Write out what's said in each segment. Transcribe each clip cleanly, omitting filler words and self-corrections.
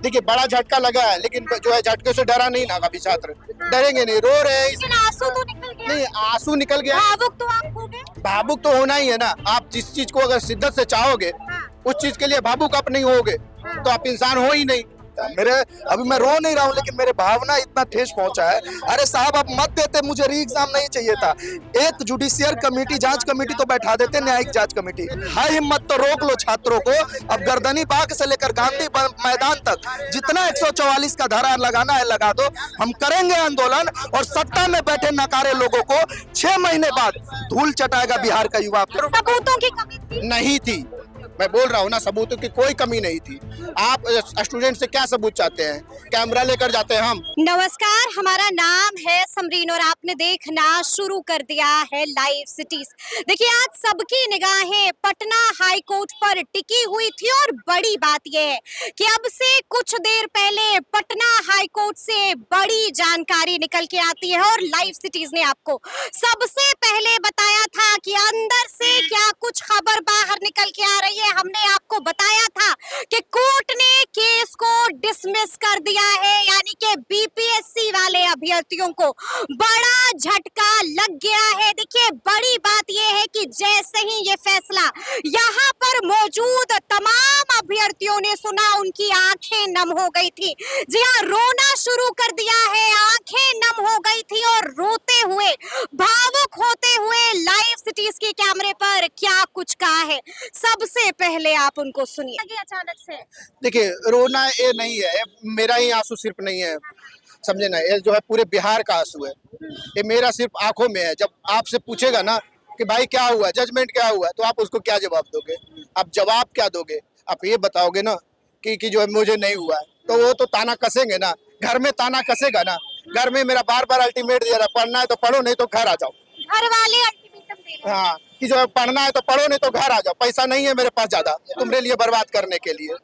देखिए बड़ा झटका लगा है, लेकिन जो है झटके से डरा नहीं ना कभी छात्र, डरेंगे नहीं, रो रहे हैं लेकिन आंसू तो निकल गया। नहीं, आंसू निकल गया। भावुक तो आप हो गए। भावुक तो होना ही है ना, आप जिस चीज को अगर शिद्दत से चाहोगे हाँ। उस चीज के लिए भावुक आप नहीं होगे तो आप इंसान हो ही नहीं। मेरे अभी मैं रो नहीं रहा हूँ, लेकिन मेरे भावना इतना ठेस पहुंचा है। अरे साहब आप मत देते, मुझे री एग्जाम नहीं चाहिए था। एक जुडिशियल कमेटी, जांच कमेटी तो बैठा देते, न्यायिक जांच कमेटी। हाय हिम्मत तो रोक लो छात्रों को। अब गर्दनी बाग से लेकर गांधी मैदान तक जितना 144 का धारा लगाना है लगा दो। हम करेंगे आंदोलन और सत्ता में बैठे नकारे लोगों को 6 महीने बाद धूल चटाएगा बिहार का युवा। सबूतों की कमी थी। नहीं थी, मैं बोल रहा हूँ ना, सबूतों की कोई कमी नहीं थी। आप स्टूडेंट से क्या सबूत चाहते हैं? कैमरा लेकर जाते हैं हम। नमस्कार, हमारा नाम है समरीन और आपने देखना शुरू कर दिया है लाइव सिटीज। देखिए आज सबकी निगाहें पटना हाई कोर्ट पर टिकी हुई थी और बड़ी बात यह है कि अब से कुछ देर पहले पटना हाई कोर्ट से बड़ी जानकारी निकल के आती है और लाइव सिटीज ने आपको सबसे पहले बताया था कि अंदर से क्या कुछ खबर बाहर निकल के आ रही है। हमने आपको बताया था कि कोर्ट ने केस को डिसमिस कर दिया है, यानी कि बीपीएससी वाले अभ्यर्थियों को बड़ा झटका लग गया है। देखिए बड़ी बात यह है कि जैसे ही ये फैसला यहाँ पर मौजूद तमाम अभ्यर्थियों ने सुना, उनकी आंखें नम हो गई थी। जी हाँ, रोना शुरू कर दिया है, आंखें नम हो गई थी और रोते हुए, भावुक होते हुए लाइव सिटीज के कैमरे पर क्या कुछ कहा है, सबसे पहले आप उनको सुनिए। अचानक से देखिए रोना ये नहीं है, ये मेरा ही आंसू सिर्फ नहीं है, समझे ना, ये जो है पूरे बिहार का आंसू है। ये मेरा सिर्फ आंखों में है। जब आपसे पूछेगा ना कि भाई क्या हुआ, जजमेंट क्या हुआ, तो आप उसको क्या जवाब दोगे? आप जवाब क्या दोगे? आप ये बताओगे ना कि जो है मुझे नहीं हुआ है, तो वो तो ताना कसेंगे ना, घर में ताना कसेगा ना। घर में मेरा बार बार अल्टीमेट दिया रहा, पढ़ना है तो पढ़ो, नहीं तो घर आ जाओ। घर वाले अल्टीमेटम दे रहे हैं। हाँ, कि जो है पढ़ना है तो पढ़ो, नहीं तो घर आ जाओ। पैसा नहीं है मेरे पास ज्यादा तुम्हारे लिए बर्बाद करने के लिए।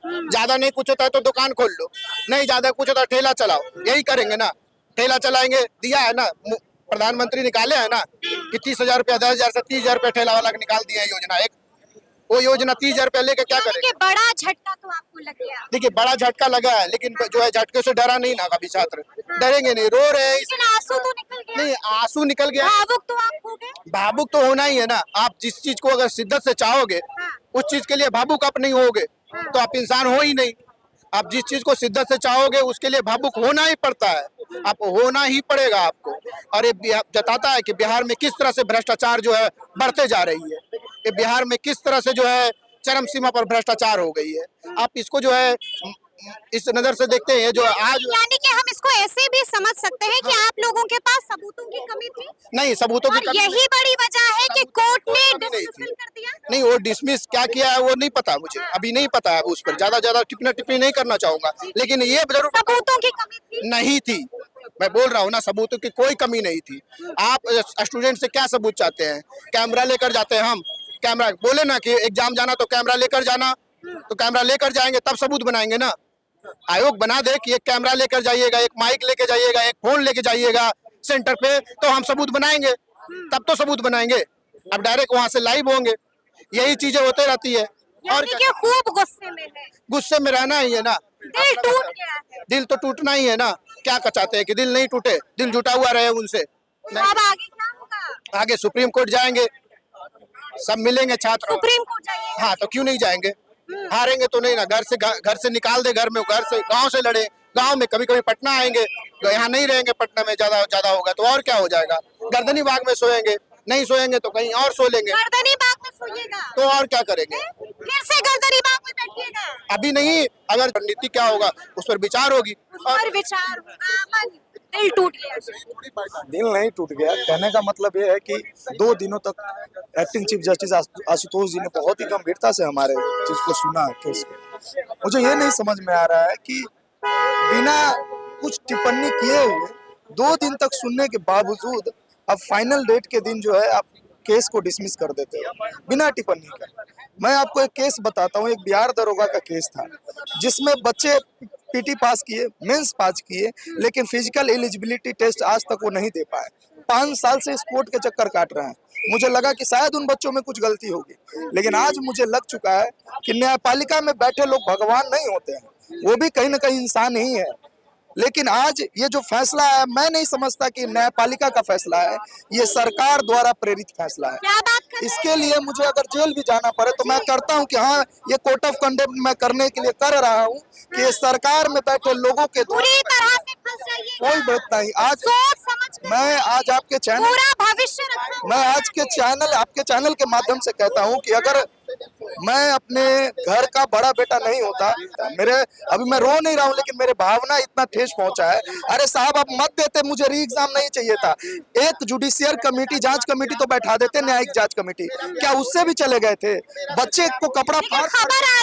ज्यादा नहीं कुछ होता है तो दुकान खोल लो, नहीं ज्यादा कुछ होता है ठेला चलाओ। यही करेंगे ना, ठेला चलाएंगे। दिया है ना, प्रधानमंत्री निकाले है ना कि 30,000 रुपया, 10,000 से 30,000 रुपया ठेला वाला निकाल दिया है योजना। एक वो योजना 30,000 रुपया लेके क्या करेंगे? बड़ा झटका तो आपको लग गया। देखिए बड़ा झटका लगा है, लेकिन जो है झटके से डरा नहीं ना कभी छात्र, डरेंगे नहीं, रो रहे हैं लेकिन आंसू तो निकल गया। नहीं, आंसू निकल गया। भावुक तो आप हो गए। भावुक तो होना ही है ना, आप जिस चीज को अगर शिद्दत से चाहोगे उस चीज के लिए भावुक आप नहीं होगे तो आप इंसान हो ही नहीं। आप जिस चीज को शिद्दत से चाहोगे उसके लिए भावुक होना ही पड़ता है, आप होना ही पड़ेगा आपको। और ये जताता है कि बिहार में किस तरह से भ्रष्टाचार जो है बढ़ते जा रही है, ये बिहार में किस तरह से जो है चरम सीमा पर भ्रष्टाचार हो गई है। आप इसको जो है इस नजर से देखते हैं जो आज, यानी कि हम इसको ऐसे भी समझ सकते हैं कि आप लोगों के पास सबूतों की कमी थी। नहीं, सबूतों की और कमी यही बड़ी वजह है कि कोर्ट ने नहीं थी। डिसमिस कर दिया। नहीं, वो डिसमिस क्या किया है वो नहीं पता मुझे, अभी नहीं पता है। उस पर ज्यादा टिप्पणी नहीं करना चाहूंगा, लेकिन ये जरूर सबूतों की कमी थी। नहीं थी। मैं बोल रहा हूँ ना, सबूतों की कोई कमी नहीं थी। आप स्टूडेंट से क्या सबूत चाहते हैं? कैमरा लेकर जाते हैं हम। कैमरा बोले ना कि एग्जाम जाना तो कैमरा लेकर जाना, तो कैमरा लेकर जाएंगे तब सबूत बनाएंगे ना। आयोग बना दे कि एक कैमरा लेकर जाइएगा, एक माइक लेके जाइएगा, एक फोन लेके जाइएगा सेंटर पे, तो हम सबूत बनाएंगे, तब तो सबूत बनाएंगे। अब डायरेक्ट वहां से लाइव होंगे, यही चीजें होते रहती है। और यानी कि खूब गुस्से में है। गुस्से में रहना ही है ना, दिल टूट गया है। दिल तो टूटना ही है ना। क्या चाहते हैं कि दिल नहीं टूटे, दिल जुटा हुआ रहे उनसे। अब आगे क्या होगा? आगे सुप्रीम कोर्ट जाएंगे, सब मिलेंगे छात्र। सुप्रीम कोर्ट जाइए। हाँ, तो क्यों नहीं जाएंगे? हारेंगे तो नहीं ना, घर से निकाल दे, घर में घर से गांव से लड़े। गांव में कभी पटना आएंगे, यहाँ नहीं रहेंगे, पटना में ज्यादा होगा तो और क्या हो जाएगा? गर्दनी बाग में सोएंगे, नहीं सोएंगे तो कहीं और सो लेंगे। गर्दनी बाग में सोइएगा तो और क्या करेंगे? फिर से गर्दनी बाग में बैठिएगा। अभी नहीं, अगर रणनीति क्या होगा उस पर विचार होगी। और विचार होगा। अमन, दिल टूट गया। दिल नहीं टूट गया, कहने का मतलब ये है कि 2 दिनों तक एक्टिंग चीफ जस्टिस आशुतोष जी ने बहुत ही गंभीरता से हमारे चीज को सुना केस को। मुझे ये नहीं समझ में आ रहा है कि बिना कुछ टिप्पणी किए हुए 2 दिन तक सुनने के बावजूद अब फाइनल डेट के दिन जो है आप केस को डिसमिस कर देते हो बिना टिप्पणी का। मैं आपको एक केस बताता हूँ, एक बिहार दरोगा का केस था जिसमें बच्चे पीटी पास किए, मेंस पास किए, लेकिन फिजिकल एलिजिबिलिटी टेस्ट आज तक वो नहीं दे पाए। 5 साल से इस कोर्ट के चक्कर काट रहे हैं। मुझे लगा कि शायद उन बच्चों में कुछ गलती होगी, लेकिन आज मुझे लग चुका है कि न्यायपालिका में बैठे लोग भगवान नहीं होते हैं। वो भी कहीं ना कहीं इंसान ही है। लेकिन आज ये जो फैसला है, मैं नहीं समझता कि न्यायपालिका का फैसला है, ये सरकार द्वारा प्रेरित फैसला है। क्या बात कर रहे इसके लिए मुझे अगर जेल भी जाना पड़े तो मैं करता हूं कि हाँ, ये कोर्ट ऑफ कंडेम्न मैं करने के लिए कर रहा हूं कि ये सरकार में बैठे लोगों के पूरी तरह से फंस जाइए, कोई बात नहीं। आज सोच समझ कर मैं आज आपके चैनल पूरा भविष्य रखा हुआ मैं है। आज के आपके चैनल के माध्यम से कहता हूं कि अगर मैं अपने घर का बड़ा बेटा नहीं होता, अभी मैं रो नहीं रहा हूं, लेकिन मेरे भावना इतना ठेस पहुंचा है। अरे साहब, अब मत देते, मुझे री एग्जाम नहीं चाहिए था। एक जुडिशियल कमेटी, जांच कमेटी तो बैठा देते, न्यायिक जांच कमेटी, क्या उससे भी चले गए थे? बच्चे को कपड़ा लेकिन फाड़ खबर आ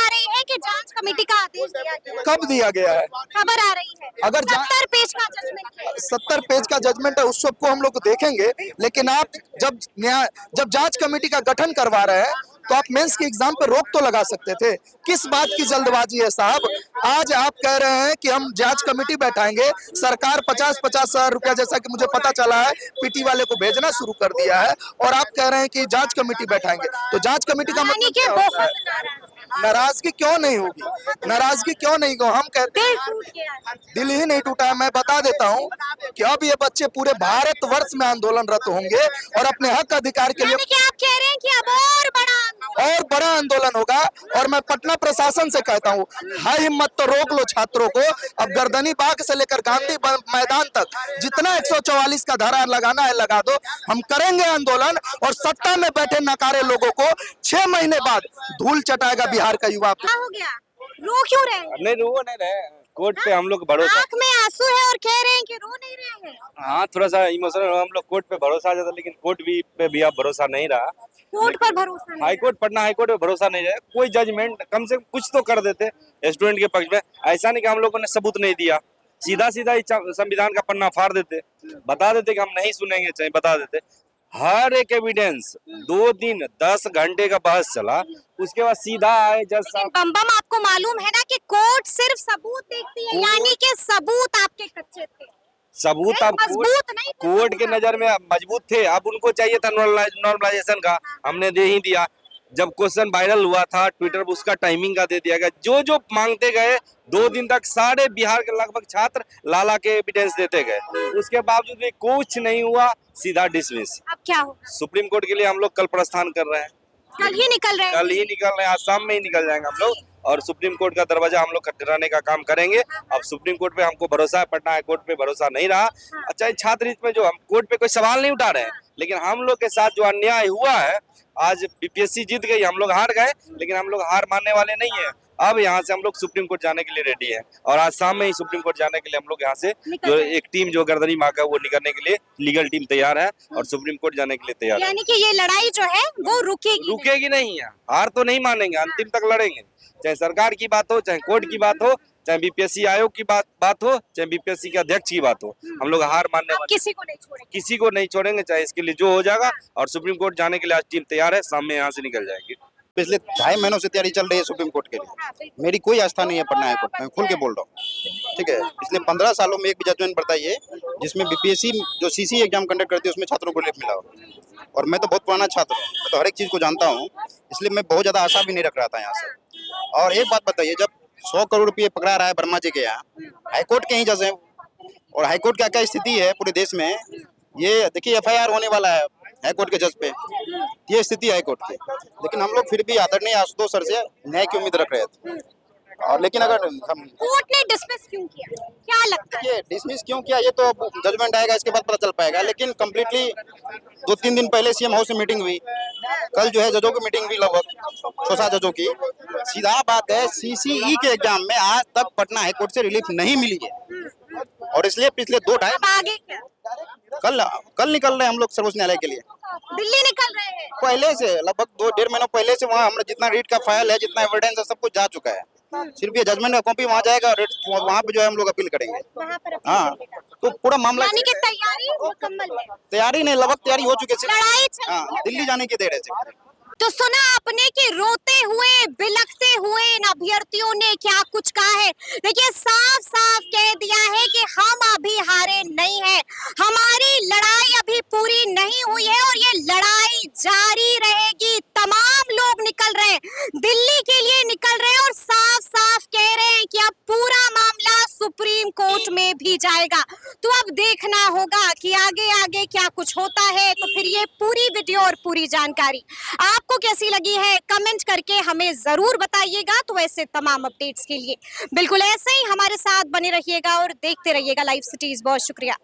रही है कि जांच कमेटी का आदेश दिया गया। कब दिया गया है? खबर आ रही है अगर 70 पेज का जजमेंट है। 70 पेज का जजमेंट है, उस सबको हम लोग देखेंगे। लेकिन आप जब जांच कमेटी का गठन करवा रहे हैं तो आप मेंस के एग्जाम पे रोक तो लगा सकते थे। किस बात की जल्दबाजी है साहब? आज आप कह रहे हैं कि हम जांच कमेटी बैठाएंगे, सरकार 50-50 हजार रुपया, जैसा कि मुझे पता चला है, पीटी वाले को भेजना शुरू कर दिया है, और आप कह रहे हैं कि जांच कमेटी बैठाएंगे। तो जांच कमेटी का मतलब क्या होता है? नाराजगी क्यों नहीं होगी? नाराजगी क्यों नहीं होगी? हम कहते दिल हैं, टूट गया। दिल ही नहीं टूटा है। मैं बता देता हूं कि अब ये बच्चे पूरे भारतवर्ष में आंदोलनरत होंगे और अपने हक अधिकार के लिए यानी कि आप कह रहे हैं कि अब और बड़ा आंदोलन होगा। और मैं पटना प्रशासन से कहता हूं, हाई हिम्मत तो रोक लो छात्रों को। अब गर्दनी बाग से लेकर गांधी मैदान तक जितना 144 का धारा लगाना है लगा दो। हम करेंगे आंदोलन, और सत्ता में बैठे नकारे लोगों को 6 महीने बाद धूल चटाएगा बिहार का युवा। क्या हो गया? रो क्यों रहे हैं? नहीं, रो नहीं रहे। कोर्ट पे हम लोग भरोसा, आंख में आंसू है और कह रहे हैं कि रो नहीं रहे हैं। हाँ थोड़ा सा इमोशनल, हम लोग कोर्ट पे भरोसा आ जाता, लेकिन कोर्ट पे भी अब भरोसा नहीं रहा। कोर्ट पर भरोसा नहीं। High court, Patna high court पे भरोसा नहीं रहा। कोई जजमेंट कम से कम कुछ तो कर देते स्टूडेंट के पक्ष में। ऐसा नहीं कि हम लोगों ने सबूत नहीं दिया, सीधा ही संविधान का पन्ना फाड़ देते, बता देते कि हम नहीं सुनेंगे, चाहे बता देते। हर एक एविडेंस 2 दिन 10 घंटे का बहस चला, उसके बाद सीधा आए जज साहब। बम आपको मालूम है ना कि कोर्ट सिर्फ सबूत देखती है, यानी कि सबूत आपके कच्चे थे। सबूत अब मजबूत नहीं थे कोर्ट के सबूत। नजर में मजबूत थे। अब उनको चाहिए था नॉर्मलाइजेशन का, हमने दे ही दिया। जब क्वेश्चन वायरल हुआ था ट्विटर पर, उसका टाइमिंग का दे दिया गया। जो जो मांगते गए 2 दिन तक सारे बिहार के लगभग छात्र लाला के एविडेंस देते गए, उसके बावजूद भी कुछ नहीं हुआ, सीधा डिसमिस। अब क्या होगा? सुप्रीम कोर्ट के लिए हम लोग कल प्रस्थान कर रहे हैं, कल ही निकल रहे हैं। कल ही निकल रहे हैं, आज शाम में ही निकल जाएंगे हम लोग, और सुप्रीम कोर्ट का दरवाजा हम लोग खटखटाने का काम करेंगे। अब सुप्रीम कोर्ट पे हमको भरोसा है, पटना हाई कोर्ट पे भरोसा नहीं रहा। अच्छा, छात्र हित में जो हम कोर्ट पे कोई सवाल नहीं उठा रहे हैं, लेकिन हम लोग के साथ जो अन्याय हुआ है, आज बीपीएससी जीत गई, हम लोग हार गए, लेकिन हम लोग हार मानने वाले नहीं है। अब यहाँ से हम लोग सुप्रीम कोर्ट जाने के लिए रेडी हैं, और आज शाम में ही सुप्रीम कोर्ट जाने के लिए हम लोग यहाँ से जो एक टीम जो गर्दनी माँ का वो निकलने के लिए लीगल टीम तैयार है, और सुप्रीम कोर्ट जाने के लिए तैयार है। यानी कि ये लड़ाई जो है वो रुकेगी नहीं है, हार तो नहीं मानेंगे, अंतिम तक लड़ेंगे। चाहे सरकार की बात हो, चाहे कोर्ट की बात हो, चाहे बीपीएससी आयोग की बात हो, चाहे बीपीएससी के अध्यक्ष की बात हो, हम लोग हार मानने वाले किसी को नहीं छोड़ेंगे। किसी को नहीं छोड़ेंगे, चाहे इसके लिए जो हो जाएगा। और सुप्रीम कोर्ट जाने के लिए आज टीम तैयार है, शाम में यहाँ से निकल जाएगी। पिछले 2.5 महीनों से तैयारी चल रही है सुप्रीम कोर्ट के लिए। मेरी कोई आस्था नहीं है पटना हाई कोर्ट में, खुल के बोल रहा हूँ, ठीक है। पिछले 15 सालों में एक भी जजमेंट पड़ता है जिसमें बीपीएससी जो सीसी एग्जाम कंडक्ट करती है उसमें छात्रों को रिलीफ मिला हो। और मैं तो बहुत पुराना छात्र हूँ, मैं तो हर एक चीज़ को जानता हूँ, इसलिए मैं बहुत ज़्यादा आशा भी नहीं रख रहा था यहाँ से। और एक बात बताइए, जब 100 करोड़ रुपये पकड़ा रहा है वर्मा जी के यहाँ, हाईकोर्ट के ही जज हैं, और हाईकोर्ट क्या क्या स्थिति है पूरे देश में, ये देखिए FIR होने वाला है हाईकोर्ट के जज पे, ये स्थिति हाईकोर्ट की। लेकिन हम लोग फिर भी आदरणीय आशुतोष सर से न्याय की उम्मीद रख रहे थे। और लेकिन अगर हम कोर्ट ने डिसमिस क्यों किया, क्या लगता है? ये डिसमिस क्यों किया, ये तो जजमेंट आएगा इसके बाद पता चल पाएगा। लेकिन कम्प्लीटली 2-3 दिन पहले सीएम हाउस में मीटिंग हुई, कल जो है जजों की मीटिंग हुई, लगभग 6-7 जजों की। सीधा बात है, CCE के एग्जाम में आज तक पटना हाईकोर्ट से रिलीफ नहीं मिली है, और इसलिए पिछले 2-2.5 आगे क्या? कल निकल रहे हैं हम लोग सर्वोच्च न्यायालय के लिए। दिल्ली निकल रहे हैं पहले से लगभग 2-1.5 महीनों पहले से वहाँ हमारा जितना रीट का फाइल है, जितना एविडेंस है, सब कुछ जा चुका है। सिर्फ ये जजमेंट का कॉपी वहाँ जाएगा, वहाँ पे जो है हम लोग अपील करेंगे। वहाँ पर हाँ, तो पूरा मामला यानी कि तैयारी मुकम्मल है। तैयारी नहीं, लगभग तैयारी हो चुकी है। लड़ाई चल हाँ, रही है। दिल्ली जाने की देर है सिर्फ। तो सुना आपने कि रोते हुए बिलखते हुए इन अभ्यर्थियों ने क्या कुछ कहा है। देखिए, साफ साफ कह दिया है कि हम अभी हारे नहीं हैं, हमारी लड़ाई अभी पूरी नहीं हुई है, और ये लड़ाई जारी रहेगी। तमाम लोग निकल रहे हैं, दिल्ली के लिए निकल रहे हैं, और साफ साफ कह रहे कोर्ट में भी जाएगा। तो अब देखना होगा कि आगे आगे क्या कुछ होता है। तो फिर ये पूरी वीडियो और पूरी जानकारी आपको कैसी लगी है, कमेंट करके हमें जरूर बताइएगा। तो ऐसे तमाम अपडेट्स के लिए बिल्कुल ऐसे ही हमारे साथ बने रहिएगा और देखते रहिएगा लाइव सिटीज। बहुत शुक्रिया।